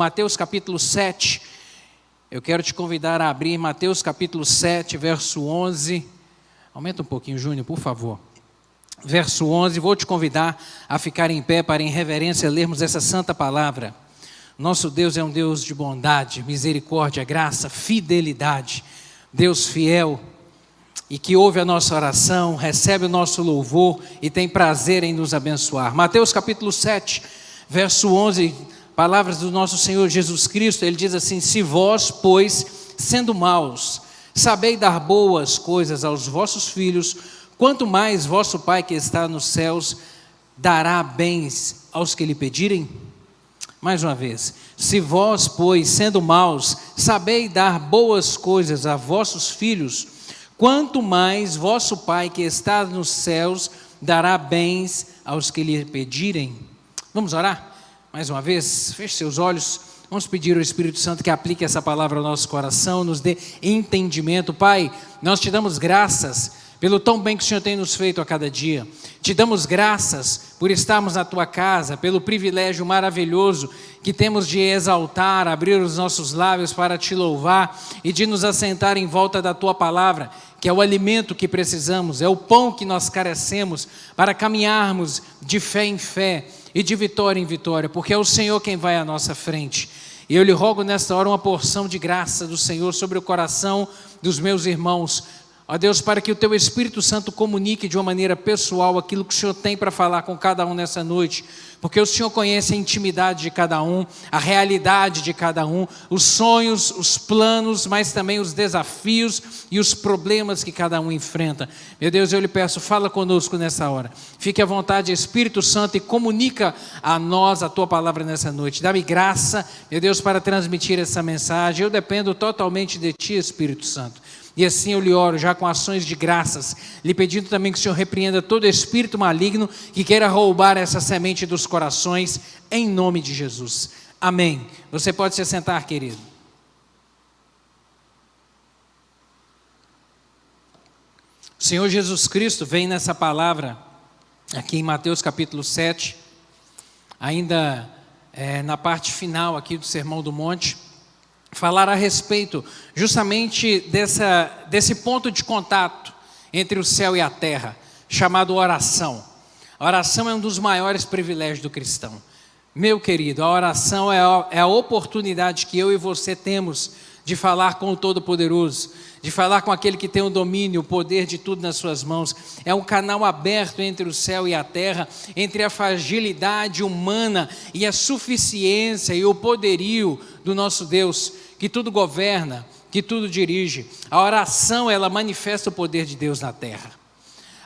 Mateus capítulo 7. Eu quero te convidar a abrir Mateus capítulo 7, verso 11. Aumenta um pouquinho, Júnior, por favor. Verso 11, vou te convidar a ficar em pé para, em reverência, lermos essa santa palavra. Nosso Deus é um Deus de bondade, misericórdia, graça, fidelidade. Deus fiel e que ouve a nossa oração, recebe o nosso louvor e tem prazer em nos abençoar. Mateus capítulo 7, verso 11, palavras do nosso Senhor Jesus Cristo, ele diz assim: se vós, pois, sendo maus, sabeis dar boas coisas aos vossos filhos, quanto mais vosso Pai que está nos céus dará bens aos que lhe pedirem? Mais uma vez, se vós, pois, sendo maus, sabeis dar boas coisas a vossos filhos, quanto mais vosso Pai que está nos céus dará bens aos que lhe pedirem. Vamos orar? Mais uma vez, feche seus olhos, vamos pedir ao Espírito Santo que aplique essa palavra ao nosso coração, nos dê entendimento. Pai, nós te damos graças pelo tão bem que o Senhor tem nos feito a cada dia. Te damos graças por estarmos na Tua casa, pelo privilégio maravilhoso que temos de exaltar, abrir os nossos lábios para Te louvar e de nos assentar em volta da Tua palavra, que é o alimento que precisamos, é o pão que nós carecemos para caminharmos de fé em fé e de vitória em vitória, porque é o Senhor quem vai à nossa frente. E eu lhe rogo nesta hora uma porção de graça do Senhor sobre o coração dos meus irmãos, ó Deus, para que o Teu Espírito Santo comunique de uma maneira pessoal aquilo que o Senhor tem para falar com cada um nessa noite, porque o Senhor conhece a intimidade de cada um, a realidade de cada um, os sonhos, os planos, mas também os desafios e os problemas que cada um enfrenta. Meu Deus, eu lhe peço, fala conosco nessa hora, fique à vontade, Espírito Santo, e comunica a nós a Tua palavra nessa noite. Dá-me graça, meu Deus, para transmitir essa mensagem. Eu dependo totalmente de Ti, Espírito Santo. E assim eu lhe oro já com ações de graças, lhe pedindo também que o Senhor repreenda todo espírito maligno que queira roubar essa semente dos corações, em nome de Jesus. Amém. Você pode se sentar, querido. O Senhor Jesus Cristo vem nessa palavra, aqui em Mateus capítulo 7, ainda na parte final aqui do Sermão do Monte, falar a respeito justamente desse ponto de contato entre o céu e a terra, chamado oração. A oração é um dos maiores privilégios do cristão. Meu querido, a oração é a oportunidade que eu e você temos de falar com o Todo-Poderoso, de falar com aquele que tem o domínio, o poder de tudo nas suas mãos. É um canal aberto entre o céu e a terra, entre a fragilidade humana e a suficiência e o poderio do nosso Deus, que tudo governa, que tudo dirige. A oração, ela manifesta o poder de Deus na terra.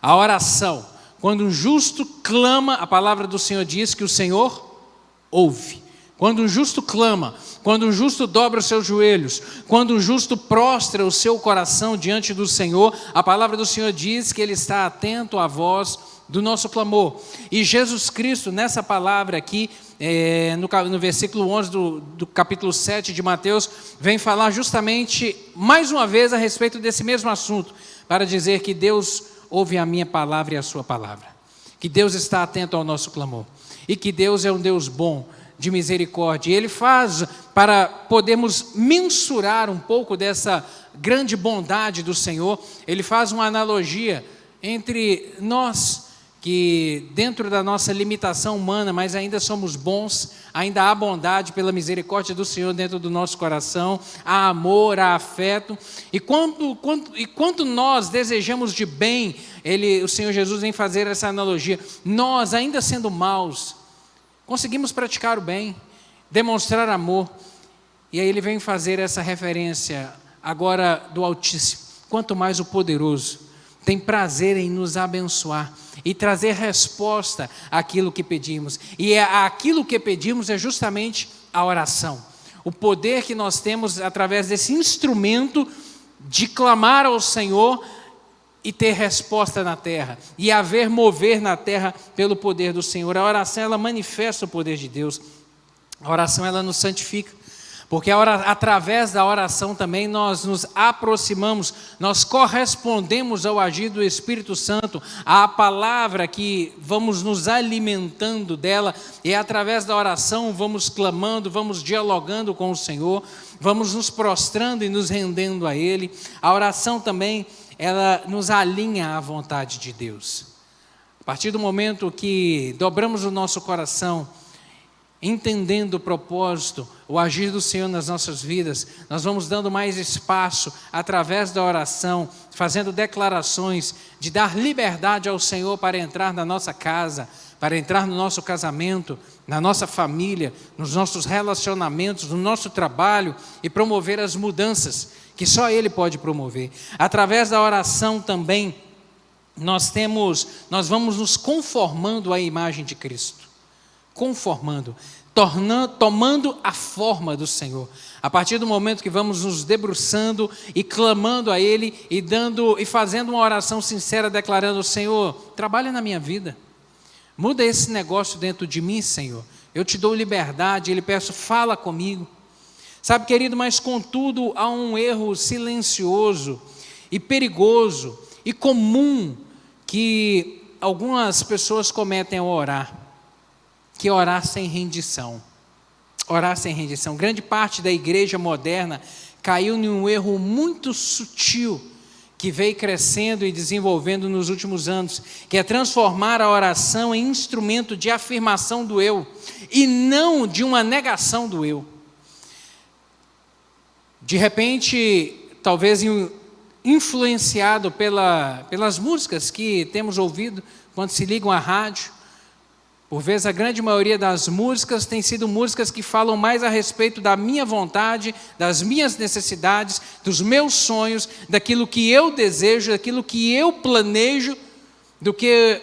A oração, quando um justo clama, a palavra do Senhor diz que o Senhor ouve. Quando um justo clama, quando um justo dobra os seus joelhos, quando um justo prostra o seu coração diante do Senhor, a palavra do Senhor diz que Ele está atento à voz do nosso clamor. E Jesus Cristo, nessa palavra aqui, no versículo 11 do capítulo 7 de Mateus, vem falar justamente, mais uma vez, a respeito desse mesmo assunto, para dizer que Deus ouve a minha palavra e a sua palavra, que Deus está atento ao nosso clamor, e que Deus é um Deus bom, de misericórdia. E Ele faz, para podermos mensurar um pouco dessa grande bondade do Senhor, Ele faz uma analogia entre nós, que dentro da nossa limitação humana, mas ainda somos bons, ainda há bondade pela misericórdia do Senhor dentro do nosso coração, há amor, há afeto, e quanto nós desejamos de bem, o Senhor Jesus vem fazer essa analogia, nós ainda sendo maus, conseguimos praticar o bem, demonstrar amor, e aí Ele vem fazer essa referência agora do Altíssimo, quanto mais o Poderoso tem prazer em nos abençoar e trazer resposta àquilo que pedimos. E aquilo que pedimos é justamente a oração. O poder que nós temos através desse instrumento de clamar ao Senhor e ter resposta na terra. E haver mover na terra pelo poder do Senhor. A oração, ela manifesta o poder de Deus. A oração, ela nos santifica. Porque através da oração também nós nos aproximamos, nós correspondemos ao agir do Espírito Santo, à palavra que vamos nos alimentando dela, e através da oração vamos clamando, vamos dialogando com o Senhor, vamos nos prostrando e nos rendendo a Ele. A oração também, ela nos alinha à vontade de Deus. A partir do momento que dobramos o nosso coração, entendendo o propósito, o agir do Senhor nas nossas vidas, nós vamos dando mais espaço através da oração, fazendo declarações de dar liberdade ao Senhor para entrar na nossa casa, para entrar no nosso casamento, na nossa família, nos nossos relacionamentos, no nosso trabalho e promover as mudanças que só Ele pode promover. Através da oração também, nós vamos nos conformando à imagem de Cristo. Tomando a forma do Senhor. A partir do momento que vamos nos debruçando e clamando a Ele e fazendo uma oração sincera, declarando: Senhor, trabalha na minha vida, muda esse negócio dentro de mim, Senhor, eu te dou liberdade, Ele peço, fala comigo. Sabe, querido, mas contudo há um erro silencioso e perigoso e comum que algumas pessoas cometem ao orar, que é orar sem rendição. Orar sem rendição. Grande parte da igreja moderna caiu em um erro muito sutil que veio crescendo e desenvolvendo nos últimos anos, que é transformar a oração em instrumento de afirmação do eu e não de uma negação do eu. De repente, talvez influenciado pelas músicas que temos ouvido quando se ligam à rádio. Por vezes a grande maioria das músicas tem sido músicas que falam mais a respeito da minha vontade, das minhas necessidades, dos meus sonhos, daquilo que eu desejo, daquilo que eu planejo, do que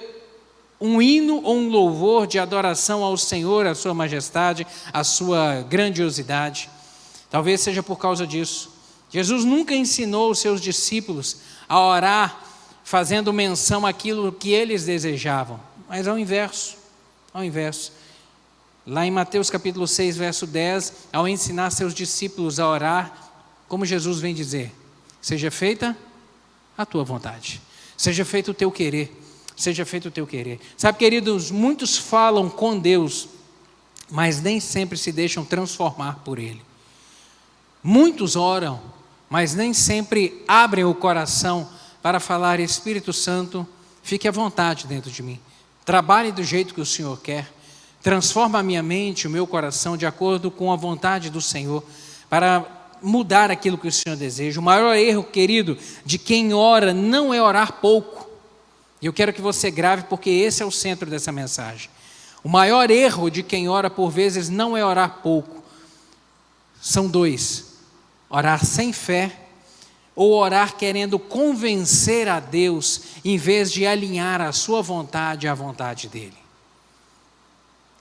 um hino ou um louvor de adoração ao Senhor, à sua majestade, à sua grandiosidade. Talvez seja por causa disso. Jesus nunca ensinou os seus discípulos a orar fazendo menção àquilo que eles desejavam, mas ao inverso. Lá em Mateus capítulo 6, verso 10, ao ensinar seus discípulos a orar, como Jesus vem dizer: seja feita a tua vontade, seja feito o teu querer, seja feito o teu querer. Sabe, queridos, muitos falam com Deus, mas nem sempre se deixam transformar por Ele. Muitos oram, mas nem sempre abrem o coração para falar: Espírito Santo, fique à vontade dentro de mim. Trabalhe do jeito que o Senhor quer. Transforma a minha mente, o meu coração, de acordo com a vontade do Senhor, para mudar aquilo que o Senhor deseja. O maior erro, querido, de quem ora não é orar pouco. E eu quero que você grave, porque esse é o centro dessa mensagem. O maior erro de quem ora por vezes não é orar pouco. São dois: orar sem fé, ou orar querendo convencer a Deus, em vez de alinhar a sua vontade à vontade dEle.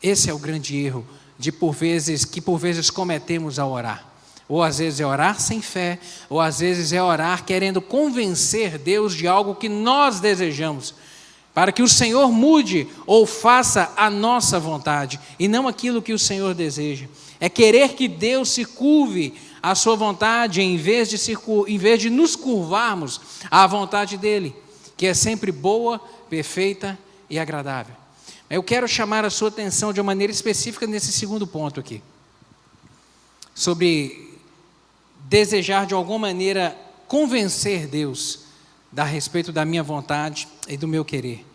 Esse é o grande erro que por vezes cometemos ao orar. Ou às vezes é orar sem fé, ou às vezes é orar querendo convencer Deus de algo que nós desejamos, para que o Senhor mude ou faça a nossa vontade, e não aquilo que o Senhor deseja. É querer que Deus se curve à sua vontade, em vez de nos curvarmos à vontade dEle, que é sempre boa, perfeita e agradável. Eu quero chamar a sua atenção de uma maneira específica nesse segundo ponto aqui, sobre desejar de alguma maneira convencer Deus a respeito da minha vontade e do meu querer.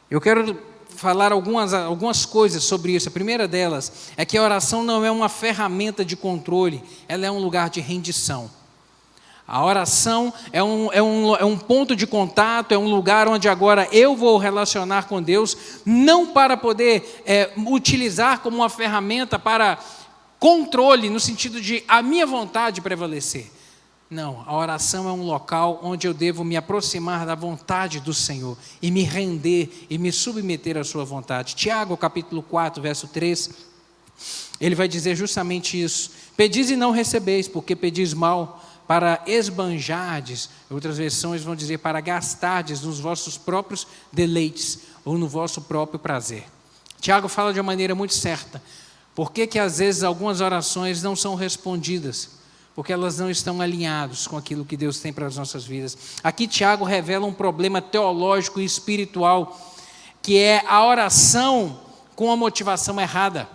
Eu quero falar algumas coisas sobre isso. A primeira delas é que a oração não é uma ferramenta de controle, ela é um lugar de rendição. A oração é um ponto de contato, é um lugar onde agora eu vou relacionar com Deus, não para poder utilizar como uma ferramenta para controle, no sentido de a minha vontade prevalecer. Não, a oração é um local onde eu devo me aproximar da vontade do Senhor e me render e me submeter à sua vontade. Tiago, capítulo 4, verso 3, ele vai dizer justamente isso. Pedis e não recebeis, porque pedis mal, para esbanjardes. Outras versões vão dizer para gastardes nos vossos próprios deleites ou no vosso próprio prazer. Tiago fala de uma maneira muito certa. Por que às vezes algumas orações não são respondidas? Porque elas não estão alinhadas com aquilo que Deus tem para as nossas vidas. Aqui Tiago revela um problema teológico e espiritual, que é a oração com a motivação errada.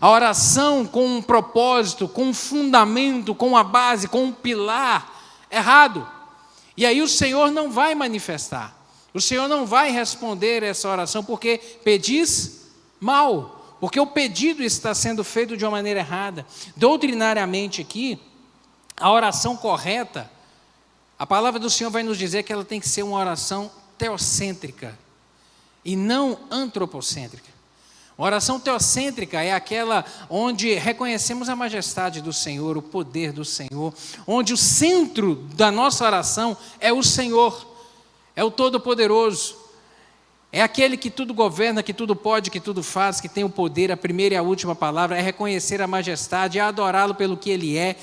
A oração com um propósito, com um fundamento, com uma base, com um pilar errado. E aí o Senhor não vai manifestar. O Senhor não vai responder essa oração porque pedis mal. Porque o pedido está sendo feito de uma maneira errada. Doutrinariamente aqui, a oração correta, a palavra do Senhor vai nos dizer que ela tem que ser uma oração teocêntrica e não antropocêntrica. A oração teocêntrica é aquela onde reconhecemos a majestade do Senhor, o poder do Senhor, onde o centro da nossa oração é o Senhor, é o Todo-Poderoso, é aquele que tudo governa, que tudo pode, que tudo faz, que tem o poder. A primeira e a última palavra é reconhecer a majestade, é adorá-lo pelo que Ele é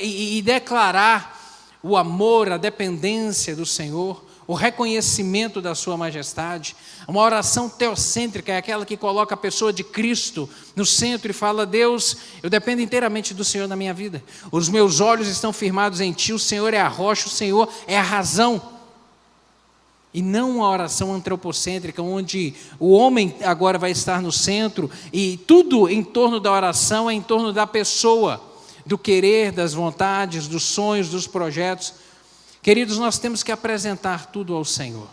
e declarar o amor, a dependência do Senhor, o reconhecimento da sua majestade. Uma oração teocêntrica é aquela que coloca a pessoa de Cristo no centro e fala: Deus, eu dependo inteiramente do Senhor na minha vida. Os meus olhos estão firmados em Ti, o Senhor é a rocha, o Senhor é a razão. E não uma oração antropocêntrica, onde o homem agora vai estar no centro e tudo em torno da oração é em torno da pessoa, do querer, das vontades, dos sonhos, dos projetos. Queridos, nós temos que apresentar tudo ao Senhor.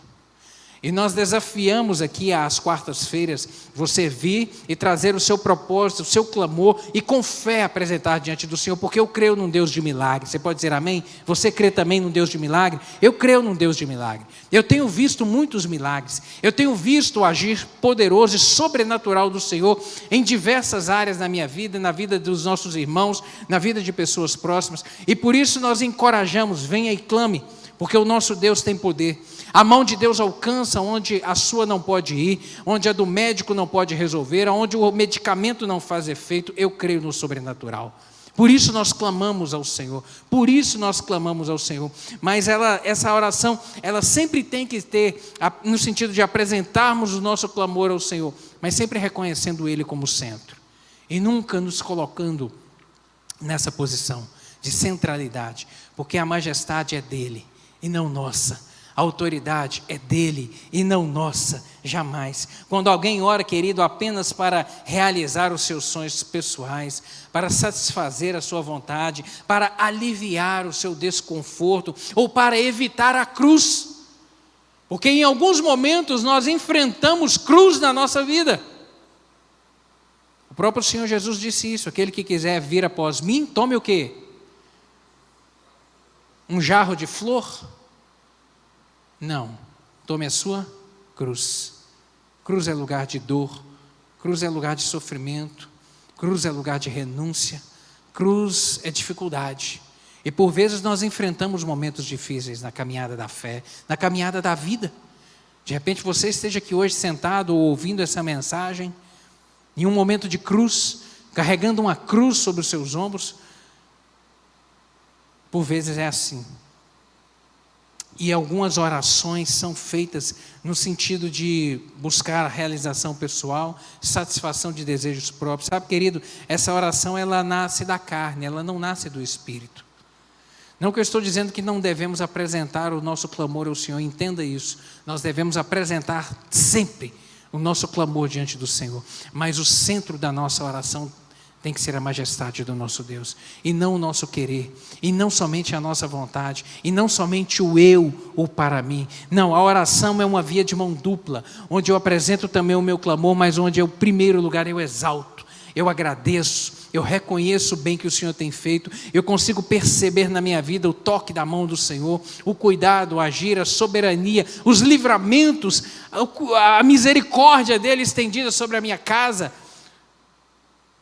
E nós desafiamos aqui às quartas-feiras você vir e trazer o seu propósito, o seu clamor e com fé apresentar diante do Senhor, porque eu creio num Deus de milagre. Você pode dizer amém? Você crê também num Deus de milagre? Eu creio num Deus de milagre. Eu tenho visto muitos milagres. Eu tenho visto o agir poderoso e sobrenatural do Senhor em diversas áreas na minha vida, na vida dos nossos irmãos, na vida de pessoas próximas. E por isso nós encorajamos, venha e clame, porque o nosso Deus tem poder. A mão de Deus alcança onde a sua não pode ir, onde a do médico não pode resolver, onde o medicamento não faz efeito. Eu creio no sobrenatural. Por isso nós clamamos ao Senhor. Por isso nós clamamos ao Senhor. Mas essa oração, ela sempre tem que ter, no sentido de apresentarmos o nosso clamor ao Senhor, mas sempre reconhecendo Ele como centro. E nunca nos colocando nessa posição de centralidade, porque a majestade é dEle e não nossa. A autoridade é dele e não nossa, jamais. Quando alguém ora, querido, apenas para realizar os seus sonhos pessoais, para satisfazer a sua vontade, para aliviar o seu desconforto, ou para evitar a cruz, porque em alguns momentos nós enfrentamos cruz na nossa vida. O próprio Senhor Jesus disse isso: aquele que quiser vir após mim, tome o quê? Um jarro de flor? Não, tome a sua cruz. Cruz é lugar de dor, cruz é lugar de sofrimento, cruz é lugar de renúncia, cruz é dificuldade. E por vezes nós enfrentamos momentos difíceis na caminhada da fé, na caminhada da vida. De repente você esteja aqui hoje sentado ou ouvindo essa mensagem, em um momento de cruz, carregando uma cruz sobre os seus ombros. Por vezes é assim. E algumas orações são feitas no sentido de buscar a realização pessoal, satisfação de desejos próprios. Sabe, querido, essa oração ela nasce da carne, ela não nasce do Espírito. Não que eu estou dizendo que não devemos apresentar o nosso clamor ao Senhor, entenda isso. Nós devemos apresentar sempre o nosso clamor diante do Senhor. Mas o centro da nossa oração tem que ser a majestade do nosso Deus, e não o nosso querer, e não somente a nossa vontade, e não somente o eu ou para mim. Não, a oração é uma via de mão dupla, onde eu apresento também o meu clamor, mas onde em primeiro lugar eu exalto, eu agradeço, eu reconheço o bem que o Senhor tem feito, eu consigo perceber na minha vida o toque da mão do Senhor, o cuidado, o agir, a soberania, os livramentos, a misericórdia dele estendida sobre a minha casa,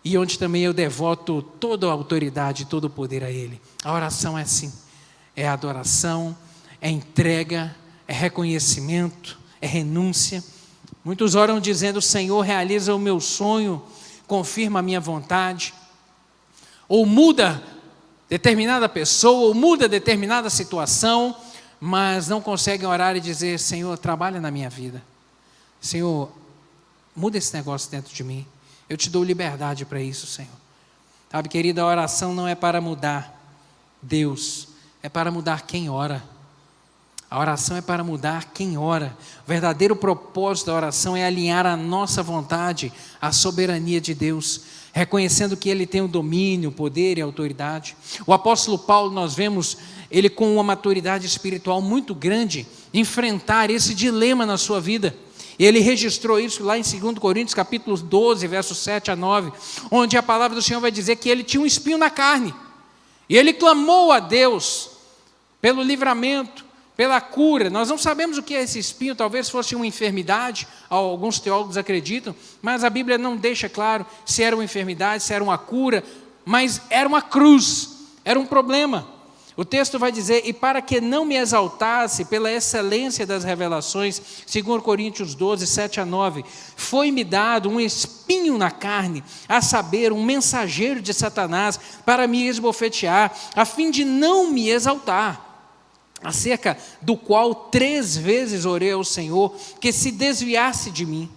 e onde também eu devoto toda a autoridade, todo o poder a Ele. A oração é assim, é adoração, é entrega, é reconhecimento, é renúncia. Muitos oram dizendo: Senhor, realiza o meu sonho, confirma a minha vontade, ou muda determinada pessoa, ou muda determinada situação, mas não conseguem orar e dizer: Senhor, trabalha na minha vida, Senhor, muda esse negócio dentro de mim. Eu te dou liberdade para isso, Senhor. Sabe, querida, a oração não é para mudar Deus, é para mudar quem ora. A oração é para mudar quem ora. O verdadeiro propósito da oração é alinhar a nossa vontade à soberania de Deus, reconhecendo que Ele tem o domínio, o poder e a autoridade. O apóstolo Paulo, nós vemos ele com uma maturidade espiritual muito grande, enfrentar esse dilema na sua vida. Ele registrou isso lá em 2 Coríntios capítulo 12, versos 7 a 9, onde a palavra do Senhor vai dizer que ele tinha um espinho na carne. E ele clamou a Deus pelo livramento, pela cura. Nós não sabemos o que é esse espinho, talvez fosse uma enfermidade, alguns teólogos acreditam, mas a Bíblia não deixa claro se era uma enfermidade, se era uma cura, mas era uma cruz, era um problema. O texto vai dizer, e para que não me exaltasse pela excelência das revelações, 2 Coríntios 12, 7 a 9, foi-me dado um espinho na carne, a saber, um mensageiro de Satanás, para me esbofetear, a fim de não me exaltar, acerca do qual 3 vezes orei ao Senhor, que se desviasse de mim,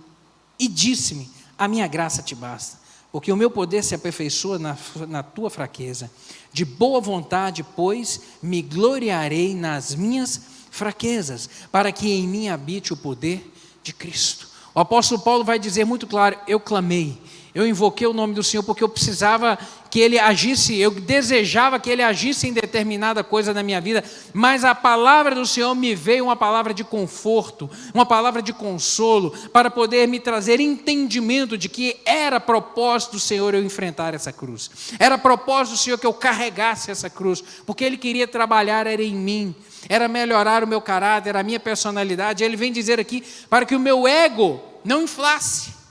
e disse-me, a minha graça te basta, porque o meu poder se aperfeiçoa na tua fraqueza. De boa vontade, pois, me gloriarei nas minhas fraquezas, para que em mim habite o poder de Cristo. O apóstolo Paulo vai dizer muito claro, eu clamei, eu invoquei o nome do Senhor, porque eu precisava que Ele agisse, eu desejava que Ele agisse em determinada coisa na minha vida, mas a palavra do Senhor me veio uma palavra de conforto, uma palavra de consolo, para poder me trazer entendimento de que era propósito do Senhor eu enfrentar essa cruz, era propósito do Senhor que eu carregasse essa cruz, porque Ele queria trabalhar, era em mim, era melhorar o meu caráter, a minha personalidade. Ele vem dizer aqui, para que o meu ego não inflasse,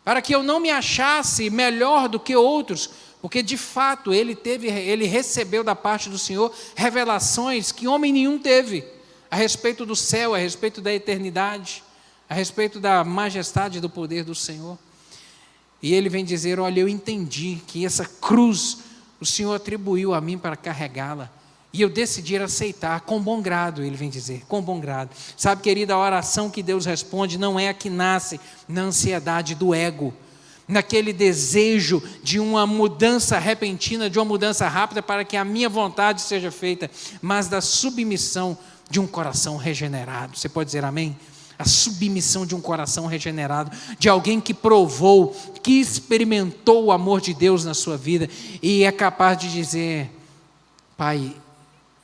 para que eu não me achasse melhor do que outros, porque de fato ele recebeu da parte do Senhor revelações que homem nenhum teve, a respeito do céu, a respeito da eternidade, a respeito da majestade e do poder do Senhor. E ele vem dizer, olha, eu entendi que essa cruz o Senhor atribuiu a mim para carregá-la, e eu decidi aceitar com bom grado, ele vem dizer, com bom grado. Sabe, querida, a oração que Deus responde não é a que nasce na ansiedade do ego, naquele desejo de uma mudança repentina, de uma mudança rápida para que a minha vontade seja feita, mas da submissão de um coração regenerado. Você pode dizer amém? A submissão de um coração regenerado, de alguém que provou, que experimentou o amor de Deus na sua vida e é capaz de dizer, Pai,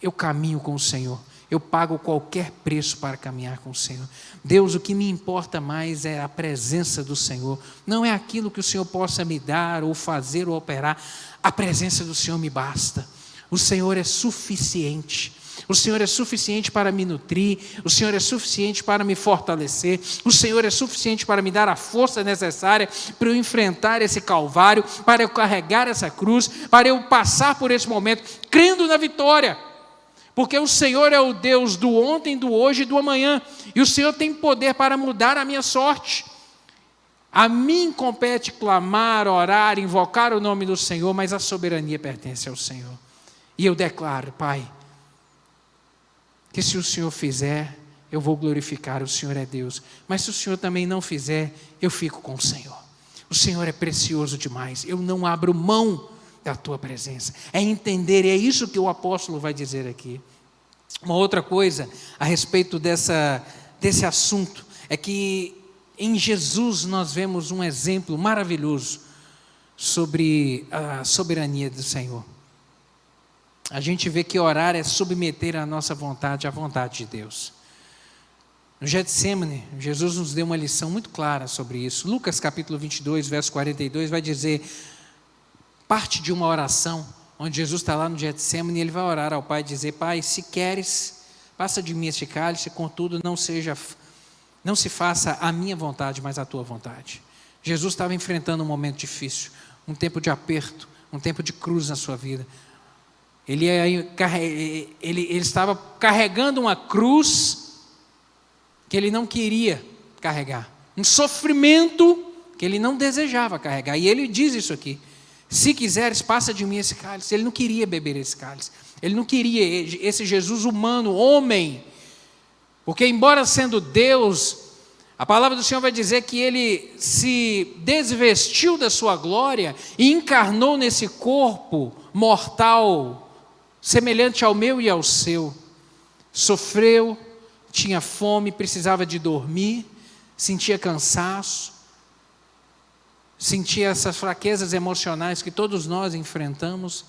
eu caminho com o Senhor, eu pago qualquer preço para caminhar com o Senhor. Deus, o que me importa mais é a presença do Senhor, não é aquilo que o Senhor possa me dar, ou fazer, ou operar, a presença do Senhor me basta, o Senhor é suficiente. O Senhor é suficiente para me nutrir, o Senhor é suficiente para me fortalecer, o Senhor é suficiente para me dar a força necessária para eu enfrentar esse calvário, para eu carregar essa cruz, para eu passar por esse momento, crendo na vitória. Porque o Senhor é o Deus do ontem, do hoje e do amanhã. E o Senhor tem poder para mudar a minha sorte. A mim compete clamar, orar, invocar o nome do Senhor, mas a soberania pertence ao Senhor. E eu declaro, Pai, que se o Senhor fizer, eu vou glorificar, o Senhor é Deus. Mas se o Senhor também não fizer, eu fico com o Senhor. O Senhor é precioso demais. Eu não abro mão da tua presença, é entender, e é isso que o apóstolo vai dizer aqui. Uma outra coisa a respeito desse assunto, é que em Jesus nós vemos um exemplo maravilhoso sobre a soberania do Senhor. A gente vê que orar é submeter a nossa vontade à vontade de Deus. No Getsemane, Jesus nos deu uma lição muito clara sobre isso. Lucas capítulo 22, verso 42 vai dizer, parte de uma oração, onde Jesus está lá no Getsemane, e ele vai orar ao Pai e dizer, Pai, se queres, passa de mim este cálice, contudo não se faça a minha vontade, mas a tua vontade. Jesus estava enfrentando um momento difícil, um tempo de aperto, um tempo de cruz na sua vida. Ele estava carregando uma cruz que ele não queria carregar, um sofrimento que ele não desejava carregar, e ele diz isso aqui, se quiseres, passa de mim esse cálice. Ele não queria beber esse cálice, ele não queria esse Jesus humano, homem, porque embora sendo Deus, A palavra do Senhor vai dizer que ele se desvestiu da sua glória e encarnou nesse corpo mortal, semelhante ao meu e ao seu. Sofreu, tinha fome, precisava de dormir, sentia cansaço, sentia essas fraquezas emocionais que todos nós enfrentamos.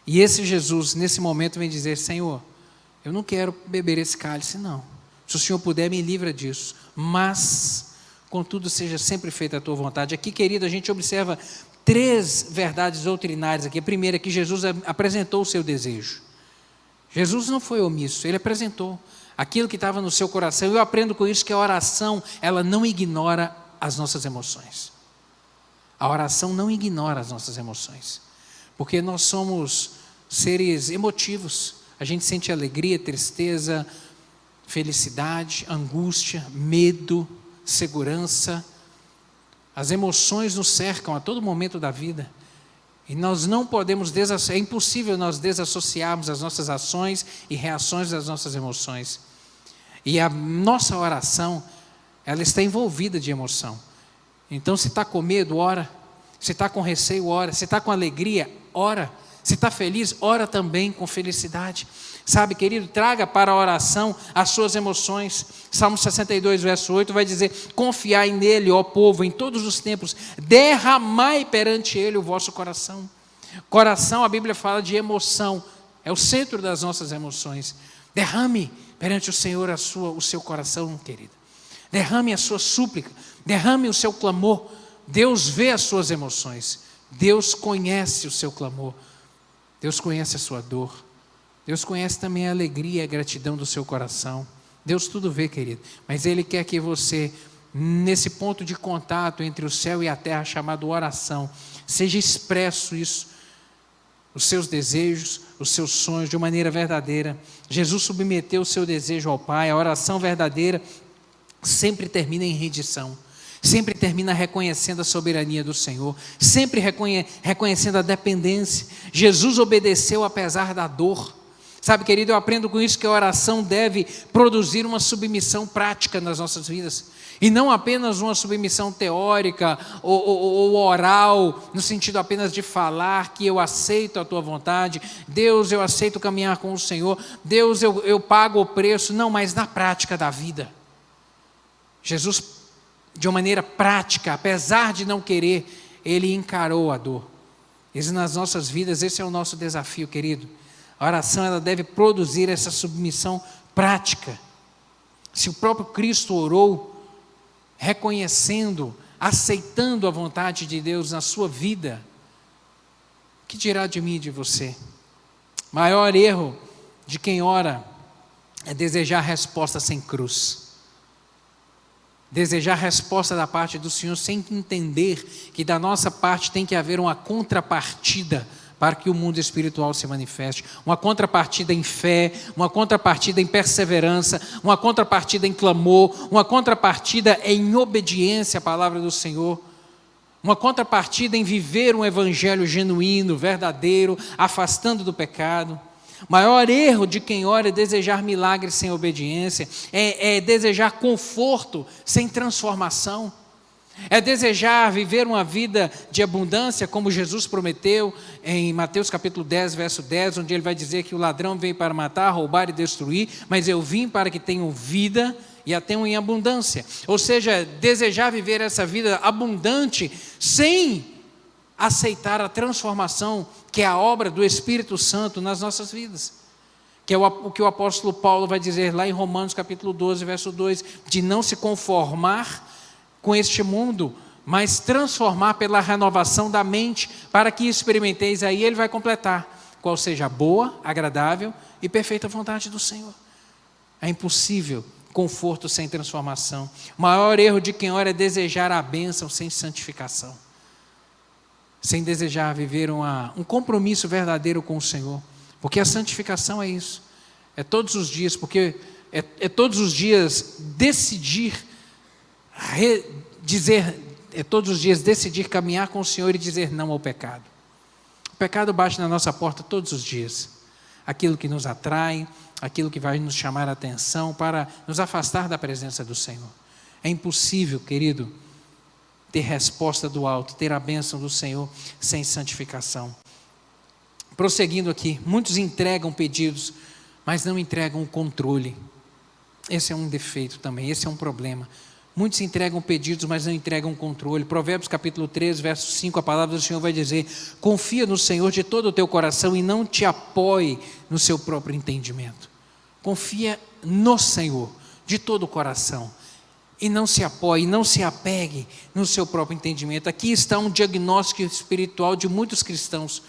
E esse Jesus, nesse momento, vem dizer: Senhor, eu não quero beber esse cálice, não. Se o Senhor puder, me livra disso. Mas, contudo, seja sempre feita a tua vontade. Aqui, querido, a gente observa 3 verdades doutrinárias aqui. A primeira é que Jesus apresentou o seu desejo. Jesus não foi omisso, ele apresentou aquilo que estava no seu coração. Eu aprendo com isso que a oração, ela não ignora as nossas emoções. A oração não ignora as nossas emoções, porque nós somos seres emotivos. A gente sente alegria, tristeza, felicidade, angústia, medo, segurança. As emoções nos cercam a todo momento da vida. E nós não podemos é impossível nós desassociarmos as nossas ações e reações das nossas emoções. E a nossa oração, ela está envolvida de emoção. Então, se está com medo, ora. Se está com receio, ora. Se está com alegria, ora. Se está feliz, ora também com felicidade. Sabe, querido, traga para a oração as suas emoções. Salmo 62, verso 8 vai dizer: confiai nele, ó povo, em todos os tempos, derramai perante ele o vosso coração. Coração, a Bíblia fala de emoção, é o centro das nossas emoções. Derrame perante o Senhor o seu coração, querido. Derrame a sua súplica, derrame o seu clamor. Deus vê as suas emoções, Deus conhece o seu clamor, Deus conhece a sua dor. Deus conhece também a alegria e a gratidão do seu coração. Deus tudo vê, querido. Mas Ele quer que você, nesse ponto de contato entre o céu e a terra, chamado oração, seja expresso isso, os seus desejos, os seus sonhos, de uma maneira verdadeira. Jesus submeteu o seu desejo ao Pai. A oração verdadeira sempre termina em rendição. Sempre termina reconhecendo a soberania do Senhor. Sempre reconhecendo a dependência. Jesus obedeceu apesar da dor. Sabe, querido, eu aprendo com isso que a oração deve produzir uma submissão prática nas nossas vidas. E não apenas uma submissão teórica ou oral, no sentido apenas de falar que eu aceito a tua vontade. Deus, eu aceito caminhar com o Senhor. Deus, eu pago o preço. Não, mas na prática da vida. Jesus, de uma maneira prática, apesar de não querer, Ele encarou a dor. E nas nossas vidas, esse é o nosso desafio, querido. A oração, ela deve produzir essa submissão prática. Se o próprio Cristo orou, reconhecendo, aceitando a vontade de Deus na sua vida, o que dirá de mim e de você? O maior erro de quem ora é desejar resposta sem cruz. Desejar resposta da parte do Senhor sem entender que da nossa parte tem que haver uma contrapartida para que o mundo espiritual se manifeste. Uma contrapartida em fé, uma contrapartida em perseverança, uma contrapartida em clamor, uma contrapartida em obediência à palavra do Senhor, uma contrapartida em viver um evangelho genuíno, verdadeiro, afastando do pecado. O maior erro de quem ora é desejar milagres sem obediência, é desejar conforto sem transformação. É desejar viver uma vida de abundância, como Jesus prometeu em Mateus capítulo 10, verso 10, onde ele vai dizer que o ladrão veio para matar, roubar e destruir, mas eu vim para que tenham vida e a tenham em abundância. Ou seja, desejar viver essa vida abundante sem aceitar a transformação que é a obra do Espírito Santo nas nossas vidas. Que é o que o apóstolo Paulo vai dizer lá em Romanos capítulo 12, verso 2, de não se conformar com este mundo, mas transformar pela renovação da mente, para que experimenteis. Aí ele vai completar, qual seja a boa, agradável e perfeita vontade do Senhor. É impossível conforto sem transformação. O maior erro de quem ora é desejar a bênção sem santificação, sem desejar viver um compromisso verdadeiro com o Senhor, porque a santificação é isso, é todos os dias, porque é todos os dias decidir todos os dias decidir caminhar com o Senhor e dizer não ao pecado. O pecado bate na nossa porta todos os dias, aquilo que nos atrai, aquilo que vai nos chamar a atenção para nos afastar da presença do Senhor. É impossível, querido, ter resposta do alto, ter a bênção do Senhor sem santificação. Prosseguindo aqui, muitos entregam pedidos, mas não entregam o controle. Esse é um defeito também, esse é um problema. Muitos entregam pedidos, mas não entregam o controle. Provérbios capítulo 13, verso 5, a palavra do Senhor vai dizer: confia no Senhor de todo o teu coração e não te apoie no seu próprio entendimento. Confia no Senhor de todo o coração e não se apoie, não se apegue no seu próprio entendimento. Aqui está um diagnóstico espiritual de muitos cristãos.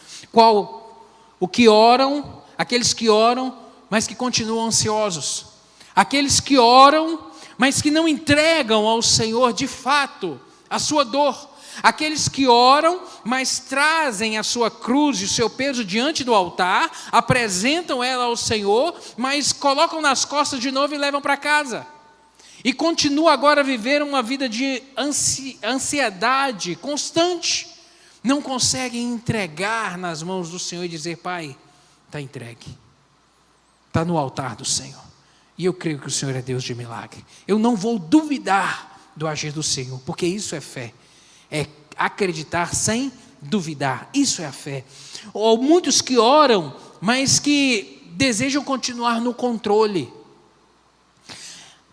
O que oram, aqueles que oram, mas que continuam ansiosos. Aqueles que oram, mas que não entregam ao Senhor de fato a sua dor. Aqueles que oram, mas trazem a sua cruz e o seu peso diante do altar, apresentam ela ao Senhor, mas colocam nas costas de novo e levam para casa. E continuam agora a viver uma vida de ansiedade constante. Não conseguem entregar nas mãos do Senhor e dizer: Pai, está entregue, está no altar do Senhor. E eu creio que o Senhor é Deus de milagre. Eu não vou duvidar do agir do Senhor, porque isso é fé. É acreditar sem duvidar. Isso é a fé. Ou muitos que oram, mas que desejam continuar no controle.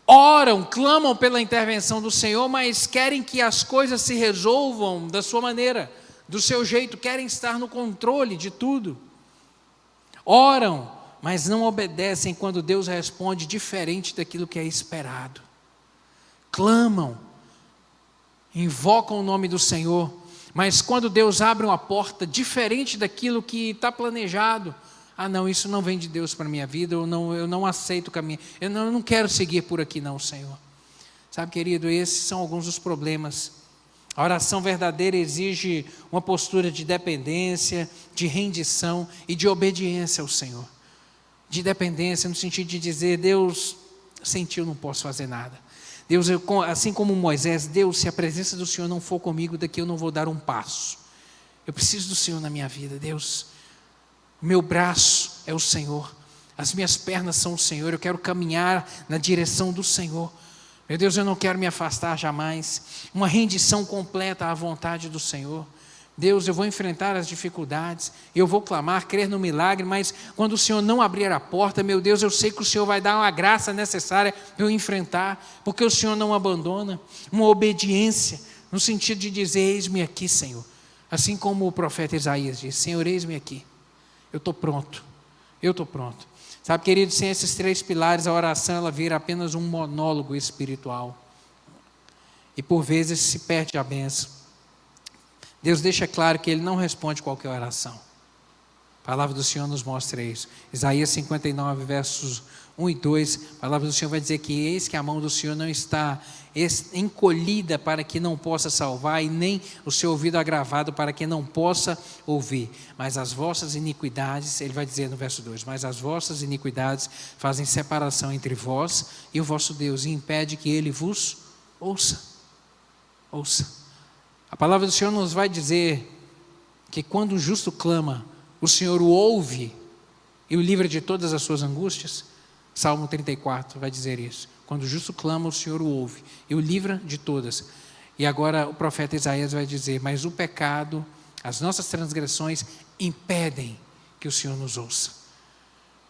Oram, clamam pela intervenção do Senhor, mas querem que as coisas se resolvam da sua maneira, do seu jeito. Querem estar no controle de tudo. Oram, mas não obedecem quando Deus responde diferente daquilo que é esperado. Clamam, invocam o nome do Senhor, mas quando Deus abre uma porta diferente daquilo que está planejado, não, isso não vem de Deus para a minha vida, eu não aceito o caminho, eu não quero seguir por aqui não, Senhor. Sabe, querido, esses são alguns dos problemas. A oração verdadeira exige uma postura de dependência, de rendição e de obediência ao Senhor. De dependência no sentido de dizer: Deus, sem ti eu não posso fazer nada. Deus, assim como Moisés, Deus, se a presença do Senhor não for comigo, daqui eu não vou dar um passo. Eu preciso do Senhor na minha vida. Deus, o meu braço é o Senhor, as minhas pernas são o Senhor, eu quero caminhar na direção do Senhor. Meu Deus, eu não quero me afastar jamais. Uma rendição completa à vontade do Senhor. Deus, eu vou enfrentar as dificuldades, eu vou clamar, crer no milagre, mas quando o Senhor não abrir a porta, meu Deus, eu sei que o Senhor vai dar uma graça necessária para eu enfrentar, porque o Senhor não abandona. Uma obediência, no sentido de dizer: eis-me aqui, Senhor. Assim como o profeta Isaías diz: Senhor, eis-me aqui, eu estou pronto, eu estou pronto. Sabe, querido, sem esses 3 pilares, a oração ela vira apenas um monólogo espiritual, e por vezes se perde a bênção. Deus deixa claro que Ele não responde qualquer oração. A palavra do Senhor nos mostra isso. Isaías 59, versos 1 e 2, a palavra do Senhor vai dizer que eis que a mão do Senhor não está encolhida para que não possa salvar, e nem o seu ouvido agravado para que não possa ouvir. Mas as vossas iniquidades, ele vai dizer no verso 2, mas as vossas iniquidades fazem separação entre vós e o vosso Deus, e impede que Ele vos ouça. Ouça. A palavra do Senhor nos vai dizer que quando o justo clama, o Senhor o ouve e o livra de todas as suas angústias. Salmo 34 vai dizer isso. Quando o justo clama, o Senhor o ouve e o livra de todas. E agora o profeta Isaías vai dizer: mas o pecado, as nossas transgressões impedem que o Senhor nos ouça.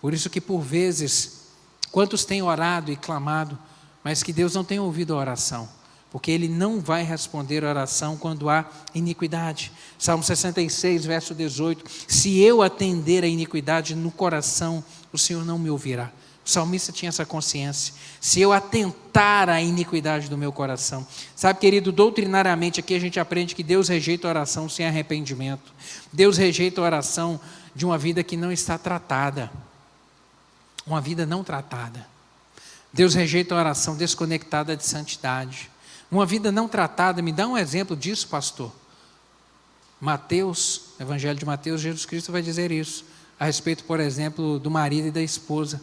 Por isso que por vezes, quantos têm orado e clamado, mas que Deus não tem ouvido a oração. Porque Ele não vai responder a oração quando há iniquidade. Salmo 66, verso 18. Se eu atender a iniquidade no coração, o Senhor não me ouvirá. O salmista tinha essa consciência. Se eu atentar à iniquidade do meu coração. Sabe, querido, doutrinariamente aqui a gente aprende que Deus rejeita a oração sem arrependimento. Deus rejeita a oração de uma vida que não está tratada. Uma vida não tratada. Deus rejeita a oração desconectada de santidade. Uma vida não tratada, me dá um exemplo disso, pastor. Mateus, Evangelho de Mateus, Jesus Cristo vai dizer isso, a respeito, por exemplo, do marido e da esposa.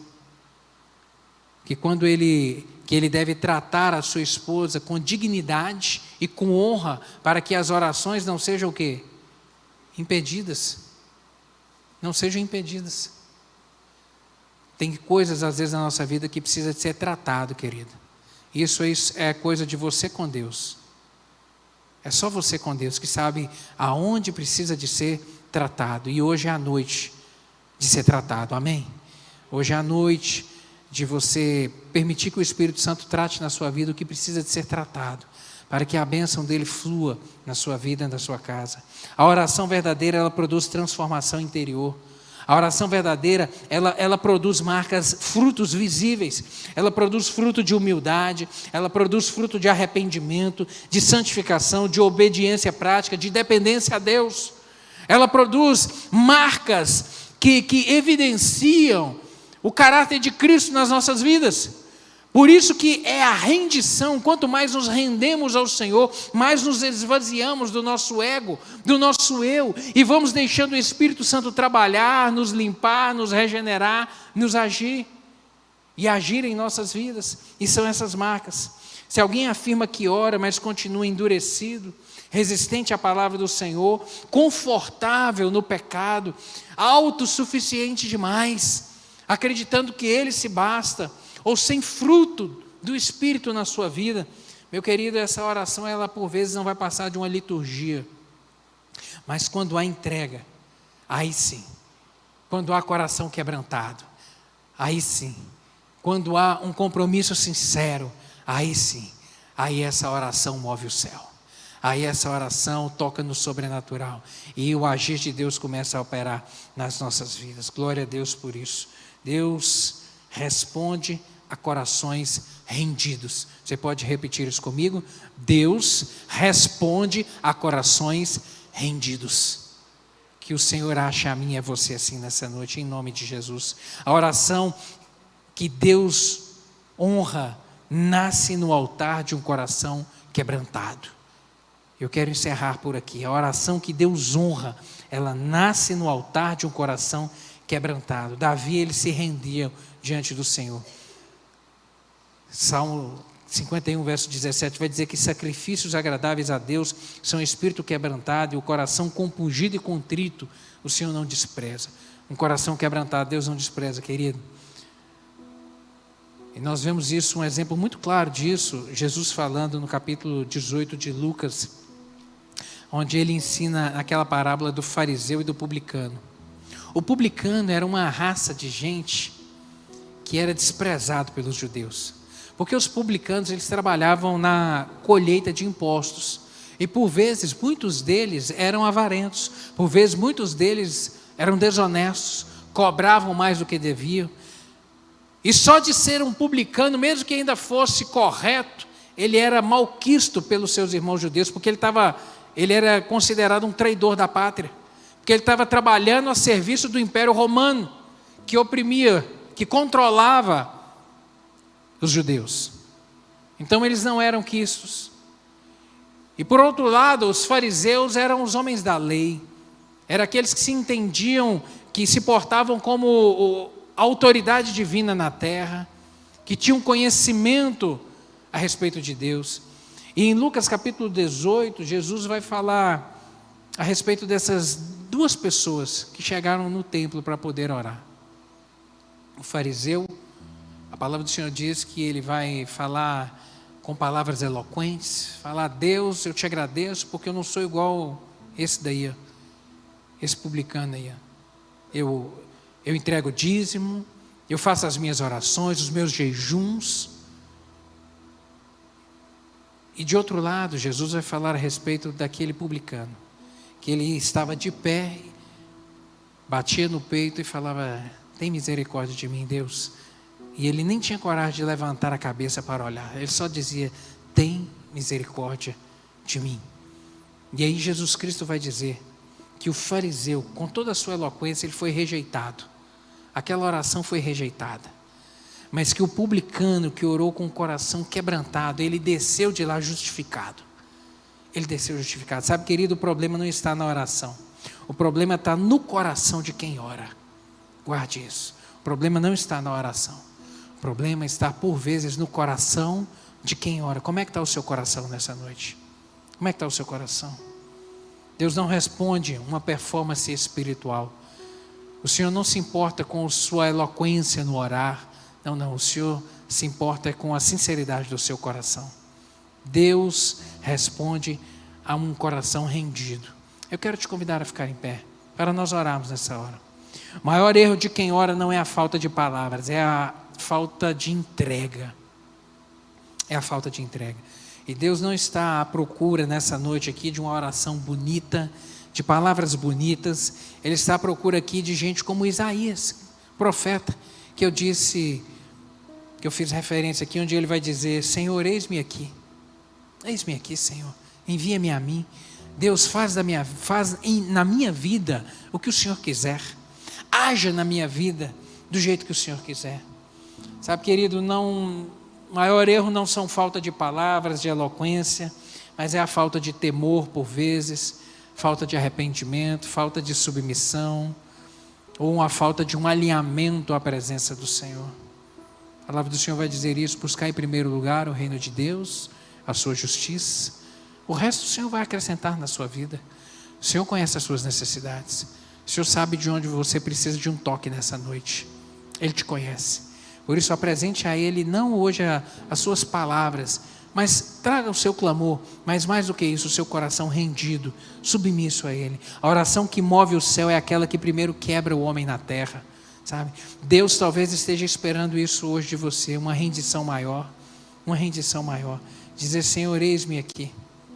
Que quando ele deve tratar a sua esposa com dignidade e com honra, para que as orações não sejam o quê? Impedidas. Não sejam impedidas. Tem coisas às vezes na nossa vida que precisa de ser tratado, querido. Isso é coisa de você com Deus. É só você com Deus que sabe aonde precisa de ser tratado. E hoje é a noite de ser tratado, amém? Hoje é a noite de você permitir que o Espírito Santo trate na sua vida o que precisa de ser tratado, para que a bênção dele flua na sua vida e na sua casa. A oração verdadeira, ela produz transformação interior. A oração verdadeira, ela produz marcas, frutos visíveis. Ela produz fruto de humildade, ela produz fruto de arrependimento, de santificação, de obediência prática, de dependência a Deus. Ela produz marcas que evidenciam o caráter de Cristo nas nossas vidas. Por isso que é a rendição. Quanto mais nos rendemos ao Senhor, mais nos esvaziamos do nosso ego, do nosso eu, e vamos deixando o Espírito Santo trabalhar, nos limpar, nos regenerar, nos agir e agir em nossas vidas. E são essas marcas. Se alguém afirma que ora, mas continua endurecido, resistente à palavra do Senhor, confortável no pecado, autossuficiente demais, acreditando que ele se basta, ou sem fruto do Espírito na sua vida, meu querido, essa oração, ela por vezes não vai passar de uma liturgia, mas quando há entrega, aí sim, quando há coração quebrantado, aí sim, quando há um compromisso sincero, aí sim, aí essa oração move o céu, aí essa oração toca no sobrenatural, e o agir de Deus começa a operar nas nossas vidas. Glória a Deus por isso. Deus responde a corações rendidos. Você pode repetir isso comigo? Deus responde a corações rendidos. Que o Senhor ache a mim e a você assim nessa noite, em nome de Jesus. A oração que Deus honra nasce no altar de um coração quebrantado. Eu quero encerrar por aqui. A oração que Deus honra, ela nasce no altar de um coração quebrantado. Davi, ele se rendia diante do Senhor. Salmo 51, verso 17, vai dizer que sacrifícios agradáveis a Deus são espírito quebrantado e o coração compungido e contrito, o Senhor não despreza. Um coração quebrantado, Deus não despreza, querido. E nós vemos isso, um exemplo muito claro disso, Jesus falando no capítulo 18 de Lucas, onde ele ensina aquela parábola do fariseu e do publicano. O publicano era uma raça de gente que era desprezado pelos judeus, porque os publicanos, eles trabalhavam na colheita de impostos, e por vezes muitos deles eram avarentos, por vezes muitos deles eram desonestos, cobravam mais do que deviam, e só de ser um publicano, mesmo que ainda fosse correto, ele era malquisto pelos seus irmãos judeus, porque ele era considerado um traidor da pátria, porque ele estava trabalhando a serviço do Império Romano, que oprimia, que controlava os judeus. Então eles não eram quistos. E por outro lado, os fariseus eram os homens da lei, eram aqueles que se entendiam, que se portavam como a autoridade divina na terra, que tinham conhecimento a respeito de Deus. E em Lucas capítulo 18, Jesus vai falar a respeito dessas duas pessoas que chegaram no templo para poder orar. O fariseu, a palavra do Senhor diz que ele vai falar com palavras eloquentes, falar: Deus, eu te agradeço porque eu não sou igual esse daí, esse publicano aí. Eu entrego dízimo, eu faço as minhas orações, os meus jejuns. E de outro lado, Jesus vai falar a respeito daquele publicano, que ele estava de pé, batia no peito e falava: tem misericórdia de mim, Deus. E ele nem tinha coragem de levantar a cabeça para olhar, ele só dizia: tem misericórdia de mim. E aí Jesus Cristo vai dizer que o fariseu, com toda a sua eloquência, ele foi rejeitado, aquela oração foi rejeitada, mas que o publicano que orou com o coração quebrantado, ele desceu de lá justificado. Ele desceu justificado. Sabe, querido, o problema não está na oração, o problema está no coração de quem ora. Guarde isso. O problema não está na oração, o problema está por vezes no coração de quem ora. Como é que está o seu coração nessa noite? Como é que está o seu coração? Deus não responde uma performance espiritual, O Senhor não se importa com sua eloquência no orar. Não, o Senhor se importa com a sinceridade do seu coração. Deus responde a um coração rendido. Eu quero te convidar a ficar em pé, para nós orarmos nessa hora. O maior erro de quem ora não é a falta de palavras, é a falta de entrega. É a falta de entrega. E Deus não está à procura nessa noite aqui de uma oração bonita, de palavras bonitas. Ele está à procura aqui de gente como Isaías, profeta, que eu disse, que eu fiz referência aqui, onde ele vai dizer: Senhor, eis-me aqui, Senhor, envia-me a mim. Deus, faz na minha vida o que o Senhor quiser, haja na minha vida do jeito que o Senhor quiser. Sabe, querido, o maior erro não são falta de palavras, de eloquência, mas é a falta de temor por vezes, falta de arrependimento, falta de submissão, ou a falta de um alinhamento à presença do Senhor. A palavra do Senhor vai dizer isso: buscar em primeiro lugar o reino de Deus, a sua justiça. O resto o Senhor vai acrescentar na sua vida. O Senhor conhece as suas necessidades. O Senhor sabe de onde você precisa de um toque nessa noite. Ele te conhece. Por isso, apresente a Ele não hoje as suas palavras, mas traga o seu clamor, mas mais do que isso, o seu coração rendido, submisso a Ele. A oração que move o céu é aquela que primeiro quebra o homem na terra, sabe? Deus talvez esteja esperando isso hoje de você, uma rendição maior. Dizer: Senhor, eis-me aqui.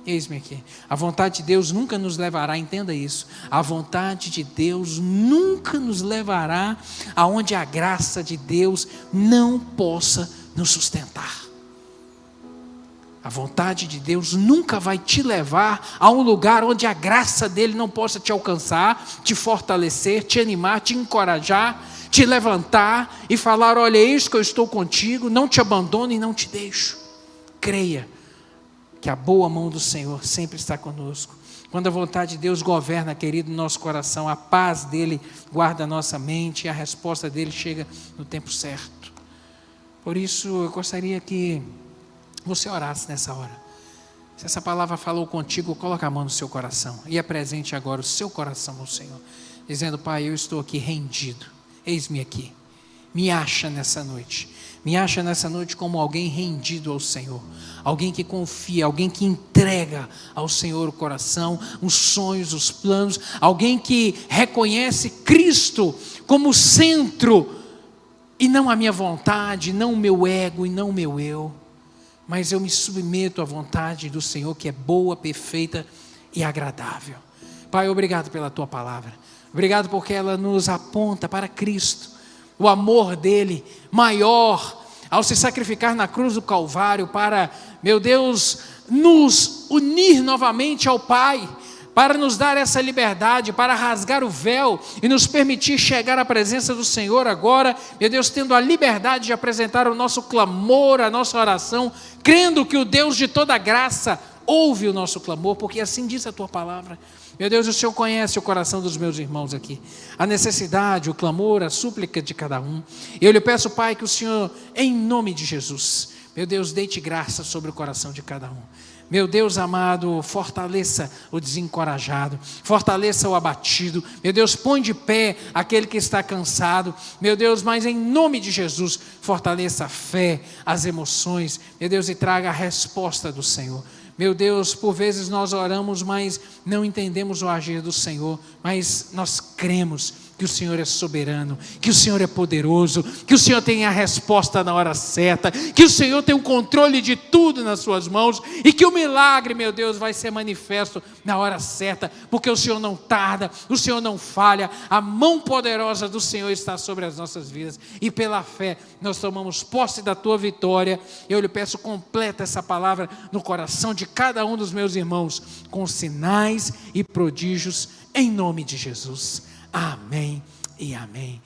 Eis-me aqui. A vontade de Deus nunca nos levará, entenda isso, a vontade de Deus nunca nos levará aonde a graça de Deus não possa nos sustentar. A vontade de Deus nunca vai te levar a um lugar onde a graça dele não possa te alcançar, te fortalecer, te animar, te encorajar, te levantar e falar: olha, eis que eu estou contigo, não te abandono e não te deixo. Creia que a boa mão do Senhor sempre está conosco. Quando a vontade de Deus governa, querido, no nosso coração, a paz dele guarda a nossa mente e a resposta dele chega no tempo certo. Por isso, eu gostaria que você orasse nessa hora. Se essa palavra falou contigo, coloca a mão no seu coração e apresente agora o seu coração ao Senhor, dizendo: Pai, eu estou aqui rendido, eis-me aqui. Me acha nessa noite. Me acha nessa noite como alguém rendido ao Senhor. Alguém que confia, alguém que entrega ao Senhor o coração, os sonhos, os planos. Alguém que reconhece Cristo como centro. E não a minha vontade, não o meu ego e não o meu eu. Mas eu me submeto à vontade do Senhor, que é boa, perfeita e agradável. Pai, obrigado pela tua palavra. Obrigado porque ela nos aponta para Cristo. O amor dele maior, ao se sacrificar na cruz do Calvário para, meu Deus, nos unir novamente ao Pai, para nos dar essa liberdade, para rasgar o véu e nos permitir chegar à presença do Senhor agora, meu Deus, tendo a liberdade de apresentar o nosso clamor, a nossa oração, crendo que o Deus de toda graça ouve o nosso clamor, porque assim diz a tua palavra. Meu Deus, o Senhor conhece o coração dos meus irmãos aqui, a necessidade, o clamor, a súplica de cada um. Eu lhe peço, Pai, que o Senhor, em nome de Jesus, meu Deus, deite graça sobre o coração de cada um. Meu Deus amado, fortaleça o desencorajado, fortaleça o abatido. Meu Deus, põe de pé aquele que está cansado. Meu Deus, mas em nome de Jesus, fortaleça a fé, as emoções. Meu Deus, e traga a resposta do Senhor. Meu Deus, por vezes nós oramos, mas não entendemos o agir do Senhor, mas nós cremos que o Senhor é soberano, que o Senhor é poderoso, que o Senhor tem a resposta na hora certa, que o Senhor tem o controle de tudo nas suas mãos e que o milagre, meu Deus, vai ser manifesto na hora certa, porque o Senhor não tarda, o Senhor não falha, a mão poderosa do Senhor está sobre as nossas vidas e pela fé nós tomamos posse da tua vitória. Eu lhe peço, completa essa palavra no coração de cada um dos meus irmãos, com sinais e prodígios, em nome de Jesus. Amém e amém.